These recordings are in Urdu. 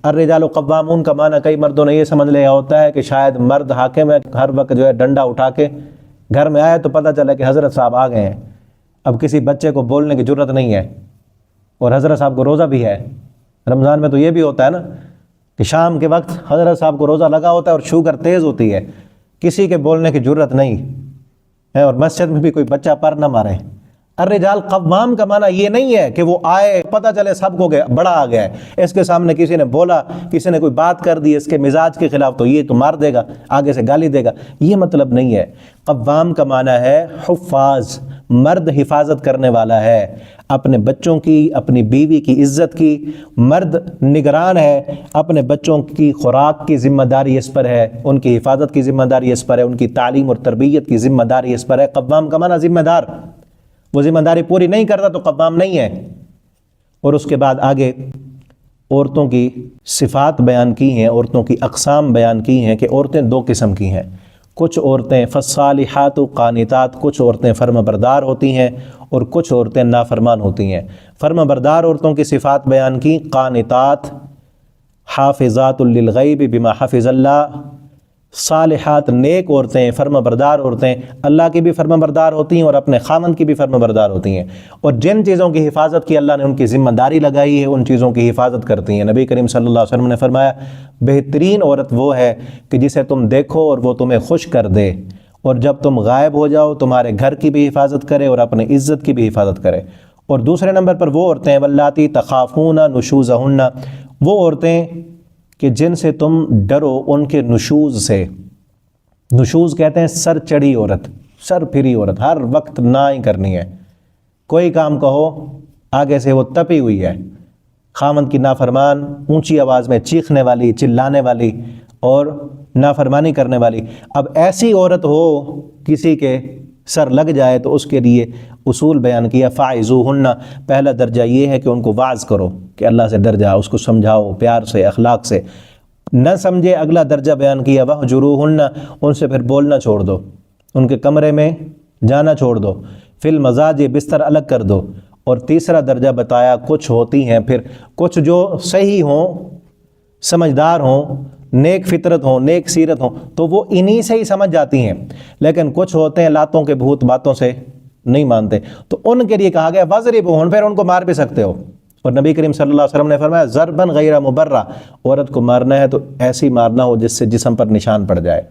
الرجال قوامون کا معنی کئی مردوں نے یہ سمجھ لیا ہوتا ہے کہ شاید مرد حاکم ہے، ہر وقت جو ہے ڈنڈا اٹھا کے گھر میں آئے تو پتہ چلا کہ حضرت صاحب آ گئے ہیں، اب کسی بچے کو بولنے کی جرت نہیں ہے، اور حضرت صاحب کو روزہ بھی ہے۔ رمضان میں تو یہ بھی ہوتا ہے نا کہ شام کے وقت حضرت صاحب کو روزہ لگا ہوتا ہے اور شوگر تیز ہوتی ہے، کسی کے بولنے کی جرت نہیں ہے، اور مسجد میں بھی کوئی بچہ پر نہ مارے۔ الرجال قوام کا معنی یہ نہیں ہے کہ وہ آئے پتہ چلے سب کو بڑا آ گیا ہے، اس کے سامنے کسی نے بولا، کسی نے کوئی بات کر دی اس کے مزاج کے خلاف تو یہ تو مار دے گا، آگے سے گالی دے گا، یہ مطلب نہیں ہے۔ قوام کا معنی ہے حفاظ، مرد حفاظت کرنے والا ہے اپنے بچوں کی، اپنی بیوی کی عزت کی، مرد نگران ہے، اپنے بچوں کی خوراک کی ذمہ داری اس پر ہے، ان کی حفاظت کی ذمہ داری اس پر ہے، ان کی تعلیم اور تربیت کی ذمہ داری اس پر ہے۔ قوام کا معنی ذمہ دار، وہ ذمہ داری پوری نہیں کرتا تو قوام نہیں ہے۔ اور اس کے بعد آگے عورتوں کی صفات بیان کی ہیں، عورتوں کی اقسام بیان کی ہیں کہ عورتیں دو قسم کی ہیں، کچھ عورتیں فالصالحات قانتات، کچھ عورتیں فرما بردار ہوتی ہیں اور کچھ عورتیں نافرمان ہوتی ہیں۔ فرما بردار عورتوں کی صفات بیان کی، قانتات حافظات للغیب بما حفظ اللہ، صالحات نیک عورتیں، فرما بردار عورتیں اللہ کی بھی فرما بردار ہوتی ہیں اور اپنے خامند کی بھی فرما بردار ہوتی ہیں، اور جن چیزوں کی حفاظت کی اللہ نے ان کی ذمہ داری لگائی ہے ان چیزوں کی حفاظت کرتی ہیں۔ نبی کریم صلی اللہ علیہ وسلم نے فرمایا بہترین عورت وہ ہے کہ جسے تم دیکھو اور وہ تمہیں خوش کر دے، اور جب تم غائب ہو جاؤ تمہارے گھر کی بھی حفاظت کرے اور اپنے عزت کی بھی حفاظت کرے۔ اور دوسرے نمبر پر وہ عورتیں ہیں واللاتی تخافون نشوزہن، وہ عورتیں کہ جن سے تم ڈرو ان کے نشوز سے۔ نشوز کہتے ہیں سر چڑھی عورت، سر پھری عورت، ہر وقت نہ ہی کرنی ہے، کوئی کام کہو آگے سے وہ تپی ہوئی ہے، خامند کی نافرمان، اونچی آواز میں چیخنے والی، چلانے والی اور نافرمانی کرنے والی۔ اب ایسی عورت ہو کسی کے سر لگ جائے تو اس کے لیے اصول بیان کیا فاعظوہن، پہلا درجہ یہ ہے کہ ان کو واعظ کرو کہ اللہ سے ڈر جا، اس کو سمجھاؤ پیار سے، اخلاق سے، نہ سمجھے اگلا درجہ بیان کیا وہجروہن، ان سے پھر بولنا چھوڑ دو، ان کے کمرے میں جانا چھوڑ دو، فی المضاجع بستر الگ کر دو۔ اور تیسرا درجہ بتایا کچھ ہوتی ہیں پھر کچھ جو صحیح ہوں، سمجھدار ہوں، نیک فطرت ہوں، نیک سیرت ہوں تو وہ انہی سے ہی سمجھ جاتی ہیں، لیکن کچھ ہوتے ہیں لاتوں کے بھوت باتوں سے نہیں مانتے، تو ان کے لیے کہا گیا وَضْرِبُوهُنَّ، پھر ان کو مار بھی سکتے ہو۔ اور نبی کریم صلی اللہ علیہ وسلم نے فرمایا ضرباً غیر مبرہ، عورت کو مارنا ہے تو ایسی مارنا ہو جس سے جسم پر نشان پڑ جائے،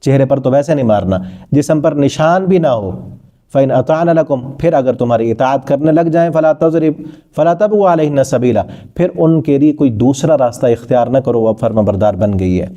چہرے پر تو ویسے نہیں مارنا، جسم پر نشان بھی نہ ہو۔ فَإِنْ أَطَعْنَ لَكُمْ، پھر اگر تمہاری اطاعت کرنے لگ جائیں فَلَا تَبْغُوا عَلَيْهِنَّ سَبِيلًا، پھر ان کے لیے کوئی دوسرا راستہ اختیار نہ کرو، وہ اب فرما بردار بن گئی ہے۔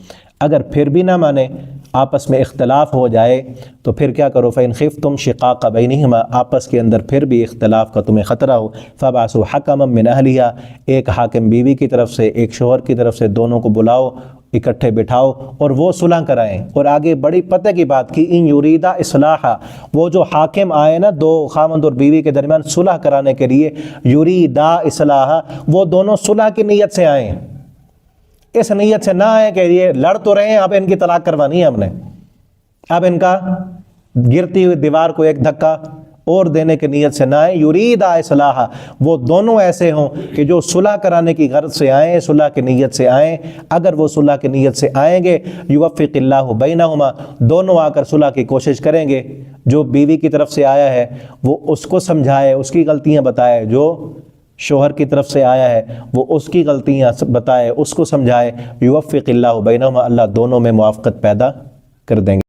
اگر پھر بھی نہ مانے، آپس میں اختلاف ہو جائے تو پھر کیا کرو فَإِنْ خِفْتُمْ شِقَاقَ بَيْنِهِمَا، آپس کے اندر پھر بھی اختلاف کا تمہیں خطرہ ہو فَبَعْثُوا حَكَمًا مِّنْ أَهْلِهَا، ایک حاکم بیوی کی طرف سے ایک شوہر کی طرف سے، دونوں کو بلاؤ، اکٹھے بٹھاؤ اور وہ صلح کرائیں۔ اور آگے بڑی پتہ کی بات کی ان یریدا اصلاحا، وہ جو حاکم آئے نا دو خامند اور بیوی کے درمیان صلح کرانے کے لیے، یریدا اصلاحا، وہ دونوں صلح کی نیت سے آئیں، اس نیت سے نہ آئیں کہ یہ لڑ تو رہے ہیں اب ان کی طلاق کروانی ہے ہم نے، اب ان کا گرتی ہوئی دیوار کو ایک دھکا اور دینے کی نیت سے نہ آئیں۔ یریدا اصلاحا، وہ دونوں ایسے ہوں کہ جو صلح کرانے کی غرض سے آئیں، صلح کی نیت سے آئیں۔ اگر وہ صلح کی نیت سے آئیں گے یوفق اللہ بینہما، دونوں آ کر صلح کی کوشش کریں گے، جو بیوی کی طرف سے آیا ہے وہ اس کو سمجھائے، اس کی غلطیاں بتائے، جو شوہر کی طرف سے آیا ہے وہ اس کی غلطیاں بتائے، اس کو سمجھائے، یوفق اللہ بینہما، اللہ دونوں میں موافقت پیدا کر دیں گے۔